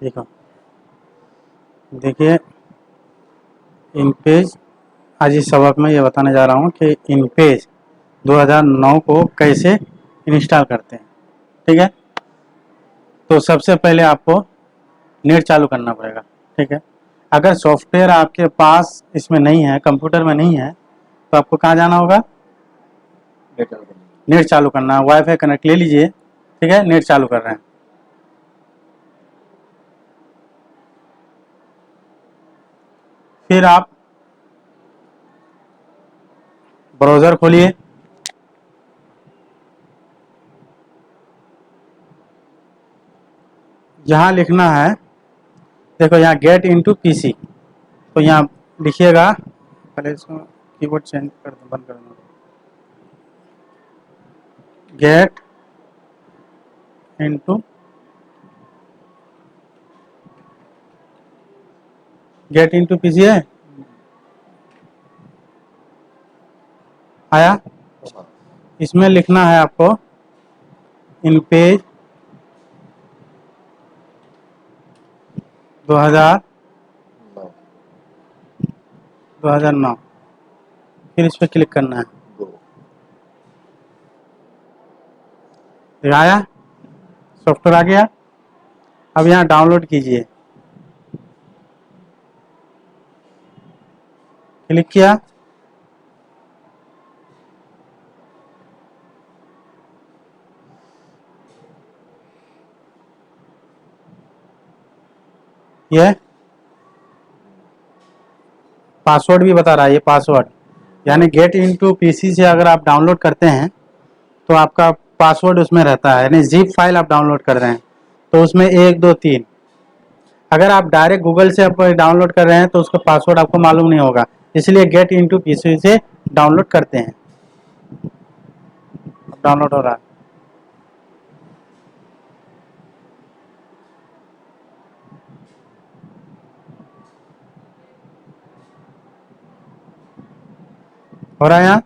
देखो देखिए इन पेज, आज इस सबक में ये बताने जा रहा हूँ कि इन पेज 2009 को कैसे इंस्टॉल करते हैं। ठीक है, तो सबसे पहले आपको नेट चालू करना पड़ेगा। ठीक है, अगर सॉफ्टवेयर आपके पास इसमें नहीं है, कंप्यूटर में नहीं है, तो आपको कहाँ जाना होगा? नेट चालू करना है। वाईफाई कनेक्ट ले लीजिए। ठीक है, नेट चालू कर रहे हैं। फिर आप ब्राउज़र खोलिए। यहाँ लिखना है, देखो यहाँ गेट इनटू पीसी, तो यहाँ लिखिएगा। पहले इसको कीबोर्ड चेंज कर दो, बंद कर दो। गेट इनटू पीसी है, आया? इसमें लिखना है आपको इन पेज 2009, फिर इस पर क्लिक करना है। आया? सॉफ्टवेयर आ गया। अब यहाँ डाउनलोड कीजिए, क्लिक किया। ये पासवर्ड भी बता रहा है, ये पासवर्ड, यानी गेट इनटू पीसी से अगर आप डाउनलोड करते हैं तो आपका पासवर्ड उसमें रहता है, यानी जिप फाइल आप डाउनलोड कर रहे हैं तो उसमें 1 2 3। अगर आप डायरेक्ट गूगल से आप डाउनलोड कर रहे हैं तो उसका पासवर्ड आपको मालूम नहीं होगा, इसलिए गेट इनटू पीसी से डाउनलोड करते हैं। डाउनलोड हो रहा है। हो रहा है यहाँ,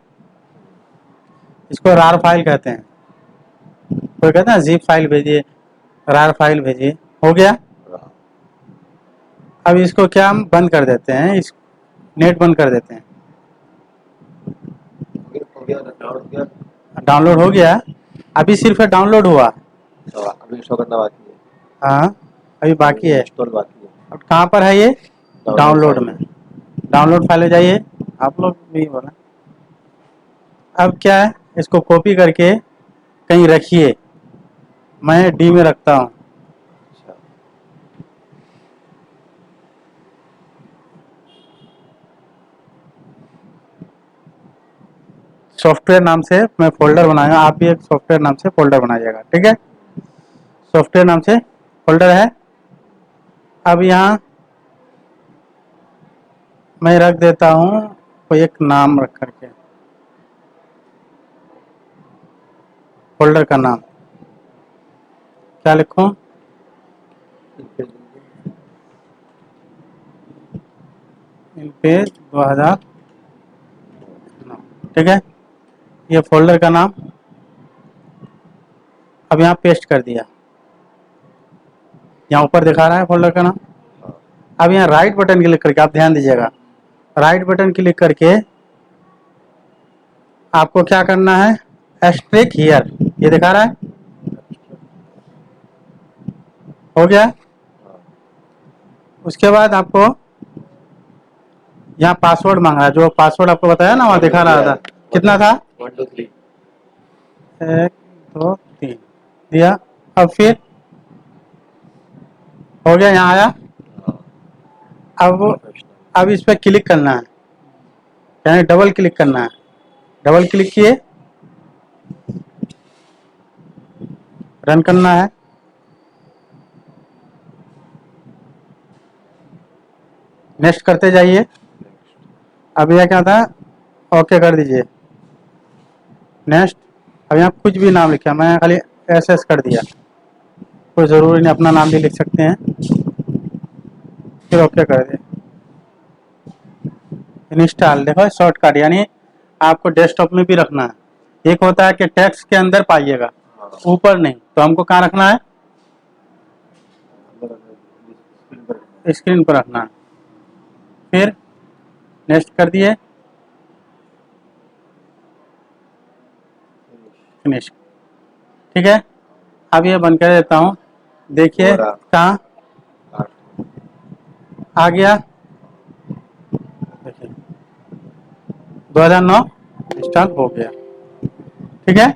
इसको रार फाइल कहते हैं। कोई कहता है जिप फाइल भेजिए, रार फाइल भेजिए। हो गया। अब इसको क्या हम बंद कर देते हैं, इस नेट बंद कर देते हैं। डाउनलोड हो गया, अभी सिर्फ डाउनलोड हुआ, अभी इंस्टॉल करना बाकी है। हाँ अभी बाकी है। इंस्टॉल बाकी है। अब कहाँ पर है ये? डाउनलोड में। डाउनलोड फाइल जाइए, आप लोग भी बोला। अब क्या है, इसको कॉपी करके कहीं रखिए। मैं डी में रखता हूँ। सॉफ्टवेयर नाम से मैं फोल्डर बनाऊंगा, आप भी एक सॉफ्टवेयर नाम से फोल्डर बनाइएगा। ठीक है, सॉफ्टवेयर नाम से फोल्डर है। अब यहाँ मैं रख देता हूँ कोई एक नाम रख करके, फोल्डर का नाम क्या लिखूं? इन पेज 2009। ठीक है, ये फोल्डर का नाम अब यहाँ पेस्ट कर दिया। यहाँ ऊपर दिखा रहा है फोल्डर का नाम। अब यहाँ राइट बटन क्लिक करके, आप ध्यान दीजिएगा, राइट बटन क्लिक करके आपको क्या करना है, एक्सट्रैक्ट हियर, ये दिखा रहा है। हो गया। उसके बाद आपको यहाँ पासवर्ड मांग रहा है, जो पासवर्ड आपको बताया ना वहाँ दिखा रहा था, कितना था? 1 2 3 1 2 3 दिया। अब फिर हो गया, यहाँ आया। अब इस पर क्लिक करना है, यानी डबल क्लिक करना है। डबल क्लिक किए, रन करना है। नेक्स्ट करते जाइए। अब यह क्या था, ओके कर दीजिए, नेक्स्ट। अब यहाँ कुछ भी नाम लिखा, मैं खाली एस कर दिया, कोई ज़रूरी नहीं, अपना नाम भी लिख सकते हैं। फिर ओके कर दिए। इंस्टॉल, देखो शॉर्टकट, यानी आपको डेस्कटॉप में भी रखना है। एक होता है कि टेक्स्ट के अंदर पाइएगा, ऊपर नहीं, तो हमको कहाँ रखना है? स्क्रीन पर रखना है, फिर नेक्स्ट कर दिए, फिनिश। ठीक है, अब ये बंद कर देता हूँ। देखिए हो रहा। कहाँ आ गया, देखिए 2009 इंस्टॉल हो गया। ठीक है।